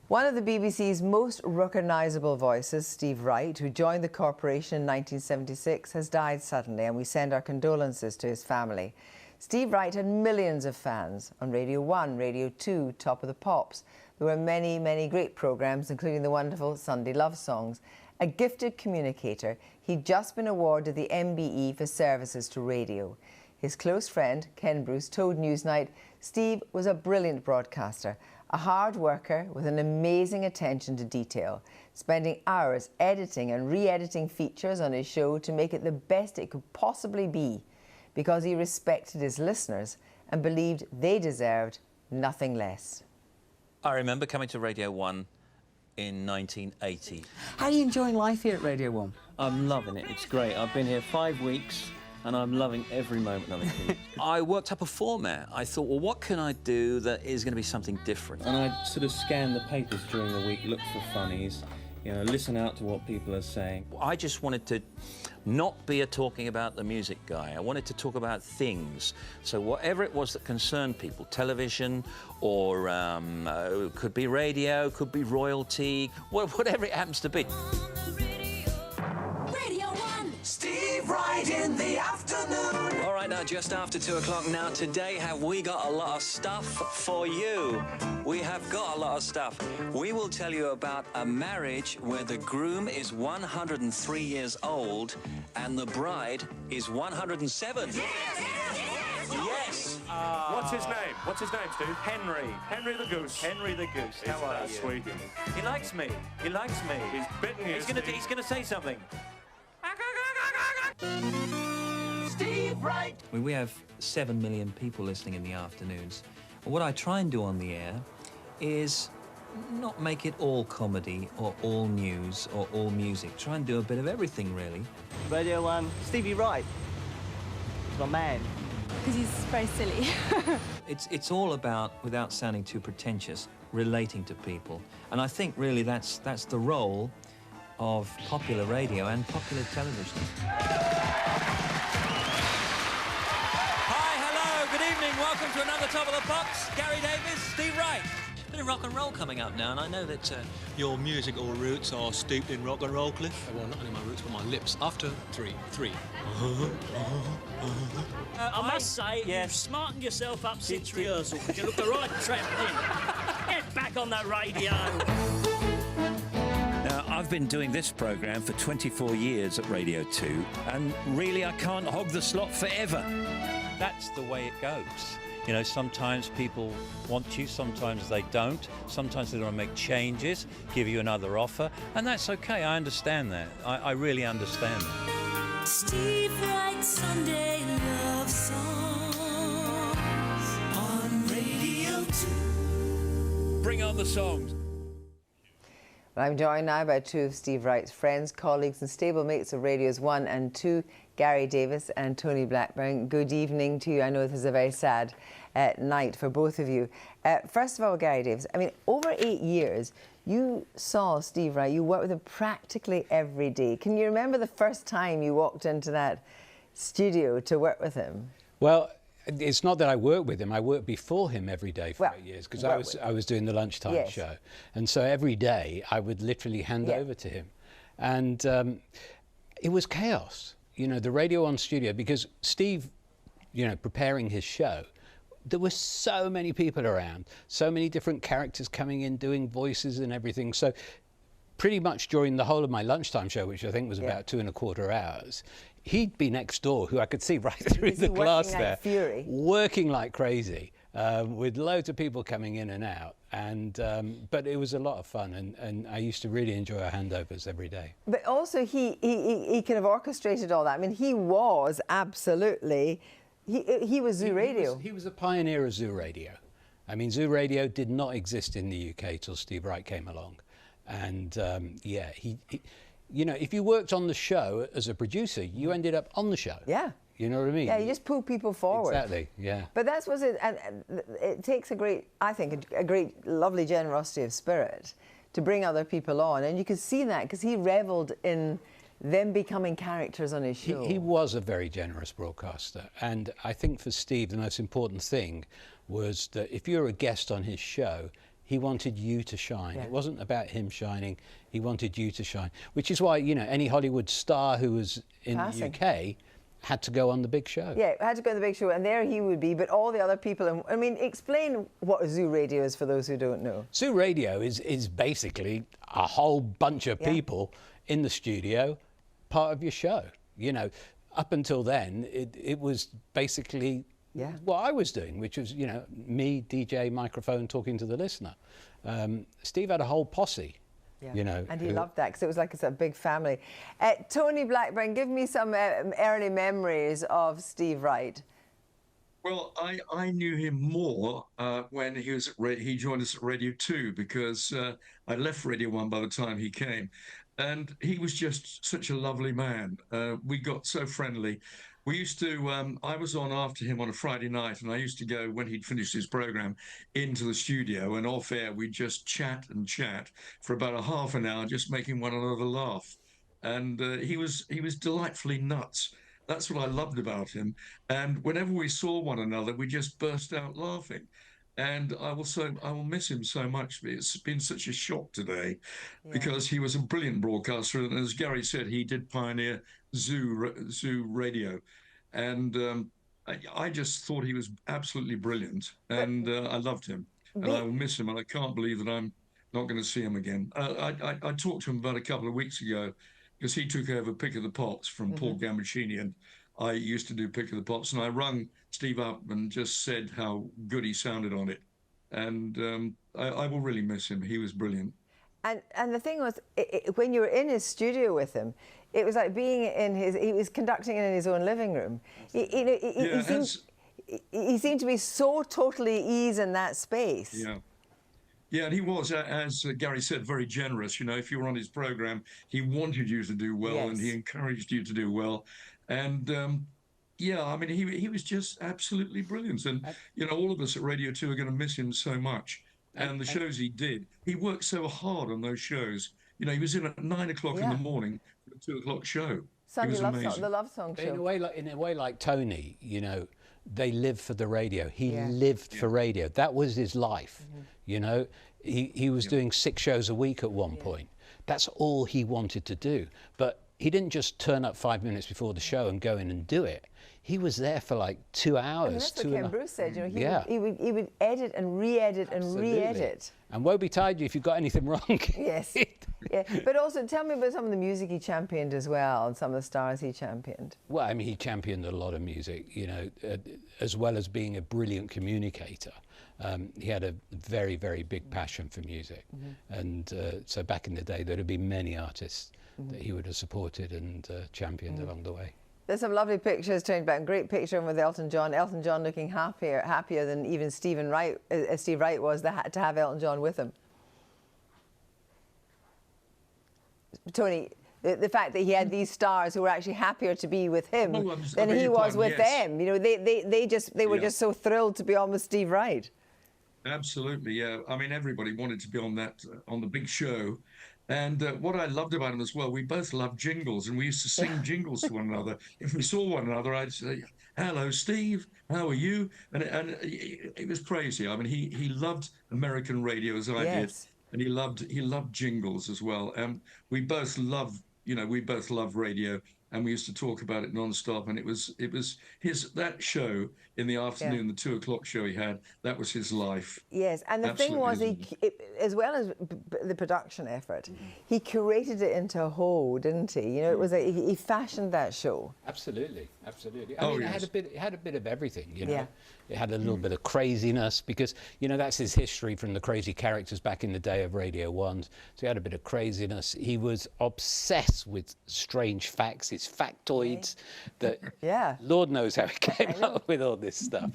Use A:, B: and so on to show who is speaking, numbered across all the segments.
A: One of the BBC's most recognisable voices, Steve Wright, who joined the corporation in 1976, has died suddenly, and we send our condolences to his family. Steve Wright had millions of fans on Radio 1, Radio 2, Top of the Pops. There were many, many great programmes, including the wonderful Sunday Love Songs. A gifted communicator, he'd just been awarded the MBE for services to radio. His close friend, Ken Bruce, told Newsnight, Steve was a brilliant broadcaster, a hard worker with an amazing attention to detail, spending hours editing and re-editing features on his show to make it the best it could possibly be, because he respected his listeners and believed they deserved nothing less.
B: I remember coming to Radio 1 in 1980.
C: How are you enjoying life here at Radio 1?
D: I'm loving it. It's great. I've been here 5 weeks and I'm loving every moment of it.
B: I worked up a format. I thought, well, what can I do that is going to be something different?
D: And I sort of scan the papers during the week, look for funnies, you know, listen out to what people are saying.
B: I just wanted to not be a talking about the music guy. I wanted to talk about things. So whatever it was that concerned people, television or could be radio, could be royalty, whatever it happens to be.
E: Radio 1.
F: Steve Wright in the afternoon.
G: All right, now just after 2 o'clock now. Today, have we got a lot of stuff for you? We have got a lot of stuff. We will tell you about a marriage where the groom is 103 years old and the bride is 107. Yes!
H: What's his name? What's his name, Steve? Henry. Henry the Goose.
G: Henry the Goose.
H: How are you? Sweet.
G: He likes me. He likes me.
H: He's bitten you,
G: He's gonna say something.
F: Steve Wright.
B: We have 7 million people listening in the afternoons. What I try and do on the air is not make it all comedy or all news or all music. Try and do a bit of everything, really.
C: Radio 1, Stevie Wright. He's my man.
E: Because he's very silly.
B: It's all about, without sounding too pretentious, relating to people. And I think really that's the role of popular radio and popular television. Hi, hello, good evening. Welcome to another Top of the Pops. Gary Davis, Steve Wright. Bit of rock and roll coming up now, and I know that your musical roots are steeped in rock and roll, Cliff.
I: Well, not only my roots, but my lips. After three.
J: I must say, you've smartened yourself up since rehearsal, because you look the right tramp then. Get back on that radio.
B: Now, I've been doing this programme for 24 years at Radio 2, and really I can't hog the slot forever. That's the way it goes. You know, sometimes people want you, sometimes they don't. Sometimes they want to make changes, give you another offer, and that's okay. I understand that. I really understand that.
E: Steve Wright Sunday Love Songs on Radio 2.
B: Bring on the songs.
A: Well, I'm joined now by two of Steve Wright's friends, colleagues and stablemates of Radios 1 and 2, Gary Davis and Tony Blackburn. Good evening to you. I know this is a very sad night for both of you. First of all, Gary Davis, I mean, over 8 years, you saw Steve Wright, you worked with him practically every day. Can you remember the first time you walked into that studio to work with him?
I: Well, it's not that I worked with him. I worked before him every day for 8 years because I was doing the lunchtime show, and so every day I would literally hand over to him, and it was chaos. You know, the Radio 1 studio, because Steve, you know, preparing his show, there were so many people around, so many different characters coming in, doing voices and everything. So pretty much during the whole of my lunchtime show, which I think was about 2¼ hours, he'd be next door, who I could see right through the glass there, working like crazy, with loads of people coming in and out. And but it was a lot of fun, and I used to really enjoy our handovers every day. But
A: also he kind of orchestrated all that. I mean, he was absolutely, he was Zoo Radio.
I: He was a pioneer of Zoo Radio. I mean, Zoo Radio did not exist in the UK till Steve Wright came along. And yeah, he you know, if you worked on the show as a producer, you ended up on the show.
A: Yeah.
I: You know what I mean?
A: Yeah, you just pull people forward.
I: Exactly, yeah.
A: But that's what it, and it takes a great, I think, a great, lovely generosity of spirit to bring other people on. And you could see that because he revelled in them becoming characters on his show.
I: He was a very generous broadcaster. And I think for Steve, the most important thing was that if you're a guest on his show, He wanted you to shine.
A: Yeah.
I: It wasn't about him shining. He wanted you to shine, which is why, you know, any Hollywood star who was in the UK had to go on the big show.
A: Yeah, had to go on the big show, and there he would be, but all the other people, and I mean, explain what Zoo Radio is for those who don't know.
I: Zoo Radio is basically a whole bunch of people in the studio, part of your show. You know, up until then, it was basically what I was doing, which was, you know, me, DJ, microphone, talking to the listener. Steve had a whole posse. You know,
A: and he loved that because it was like it's a big family. Tony Blackburn, give me some early memories of Steve Wright.
K: Well, I knew him more when he joined us at Radio 2, because I left Radio 1 by the time he came, and he was just such a lovely man. We got so friendly. We used to, I was on after him on a Friday night, and I used to go, when he'd finished his program, into the studio, and off air we'd just chat and chat for about a half an hour, just making one another laugh. And he was delightfully nuts. That's what I loved about him. And whenever we saw one another, we just burst out laughing. And I will miss him so much. It's been such a shock today, because he was a brilliant broadcaster. And as Gary said, he did pioneer Zoo Radio. And I just thought he was absolutely brilliant. And I loved him. And I will miss him. And I can't believe that I'm not going to see him again. I talked to him about a couple of weeks ago, because he took over Pick of the Pops from Paul Gambaccini, and I used to do Pick of the Pops, and I rung Steve up and just said how good he sounded on it. And I will really miss him. He was brilliant.
A: And the thing was, when you were in his studio with him, it was like being in he was conducting it in his own living room. He seemed to be so totally at ease in that space.
K: Yeah. Yeah, and he was, as Gary said, very generous. You know, if you were on his program, he wanted you to do well, and he encouraged you to do well. And yeah, I mean, he was just absolutely brilliant. And, you know, all of us at Radio 2 are going to miss him so much. And the shows he did, he worked so hard on those shows. You know, he was in at 9 o'clock in the morning for the 2 o'clock show.
A: Sunday the Love Song show.
I: In a way like Tony, you know, they lived for the radio. He lived for radio. That was his life. You know, he was doing 6 shows a week at one point. That's all he wanted to do. But he didn't just turn up 5 minutes before the show and go in and do it. He was there for like 2 hours.
A: And that's what Ken Bruce said. You know, he would edit and re-edit and re-edit.
I: And woe betide you if you got anything wrong.
A: Yes. But also, tell me about some of the music he championed as well, and some of the stars he championed.
I: Well, I mean, he championed a lot of music, you know, as well as being a brilliant communicator. He had a very, very big passion for music. And so back in the day, there would be many artists that he would have supported and championed along the way.
A: There's some lovely pictures, Tony Blackburn. Great picture with Elton John. Elton John looking happier than even Steve Wright was to have Elton John with him. Tony, the fact that he had these stars who were actually happier to be with him than he was with them. You know, they were just so thrilled to be on with Steve Wright.
K: Absolutely, yeah. I mean, everybody wanted to be on on the big show. And what I loved about him as well, we both loved jingles, and we used to sing jingles to one another. If we saw one another, I'd say, "Hello, Steve, how are you?" And it was crazy. I mean, he loved American radio as I did, and he loved jingles as well. And we both love radio, and we used to talk about it non-stop. And it was that show in the afternoon, the 2 o'clock show he had, that was his life.
A: Yes, and the thing was, as well as the production effort, he curated it into a whole, didn't he? You know, it was he fashioned that show.
I: Absolutely. I mean, it had a bit of everything, you know. It had a little bit of craziness, because, you know, that's his history from the crazy characters back in the day of Radio 1. So he had a bit of craziness. He was obsessed with strange facts, his factoids, that Lord knows how he came up with all this stuff.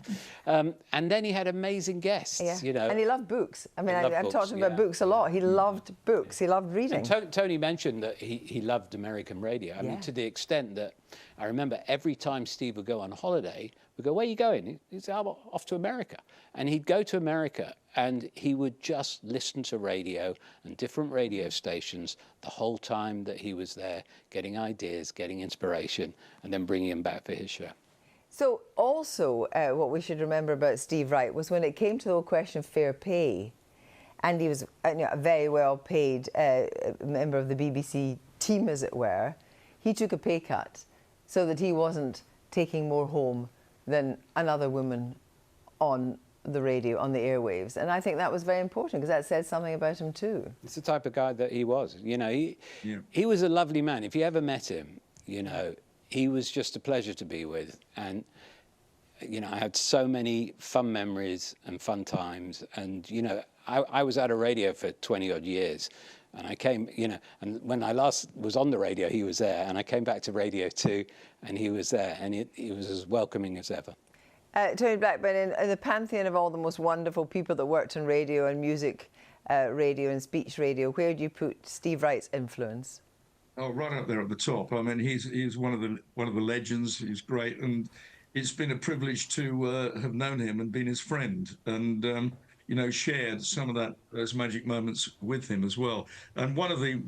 I: And then he had amazing guests, you know.
A: And he loved books. I mean, I've talked to him about books a lot. He loved books. He loved reading.
I: And Tony mentioned that he loved American radio. I mean, to the extent that I remember every time Steve would go on holiday, we'd go, "Where are you going?" He'd say, "I'm off to America." And he'd go to America and he would just listen to radio and different radio stations the whole time that he was there, getting ideas, getting inspiration, and then bringing them back for his show.
A: So also what we should remember about Steve Wright was when it came to the whole question of fair pay, and he was a very well-paid member of the BBC team, as it were, he took a pay cut so that he wasn't taking more home than another woman on the radio, on the airwaves. And I think that was very important because that said something about him too.
I: It's the type of guy that he was. You know, he was a lovely man. If you ever met him, you know, he was just a pleasure to be with. And, you know, I had so many fun memories and fun times. And, you know, I was out of radio for 20 odd years. And I came, you know, and when I last was on the radio, he was there. And I came back to Radio 2 and he was there. And he was as welcoming as ever.
A: Tony Blackburn, in the pantheon of all the most wonderful people that worked in radio and music radio and speech radio, where do you put Steve Wright's influence?
K: Oh, right up there at the top. I mean, he's one of the legends. He's great, and it's been a privilege to have known him and been his friend, and you know, shared some of those magic moments with him as well. And one of the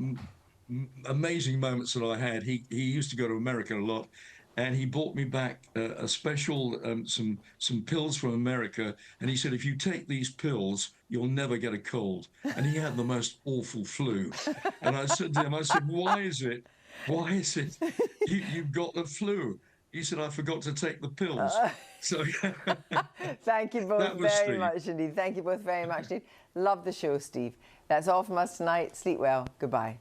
K: amazing moments that I had, he used to go to America a lot. And he brought me back a special, some pills from America. And he said, if you take these pills, you'll never get a cold. And he had the most awful flu. And I said to him, why is it you've got the flu? He said, I forgot to take the pills. So
A: thank you both very much indeed. Thank you both very much indeed. Love the show, Steve. That's all from us tonight. Sleep well. Goodbye.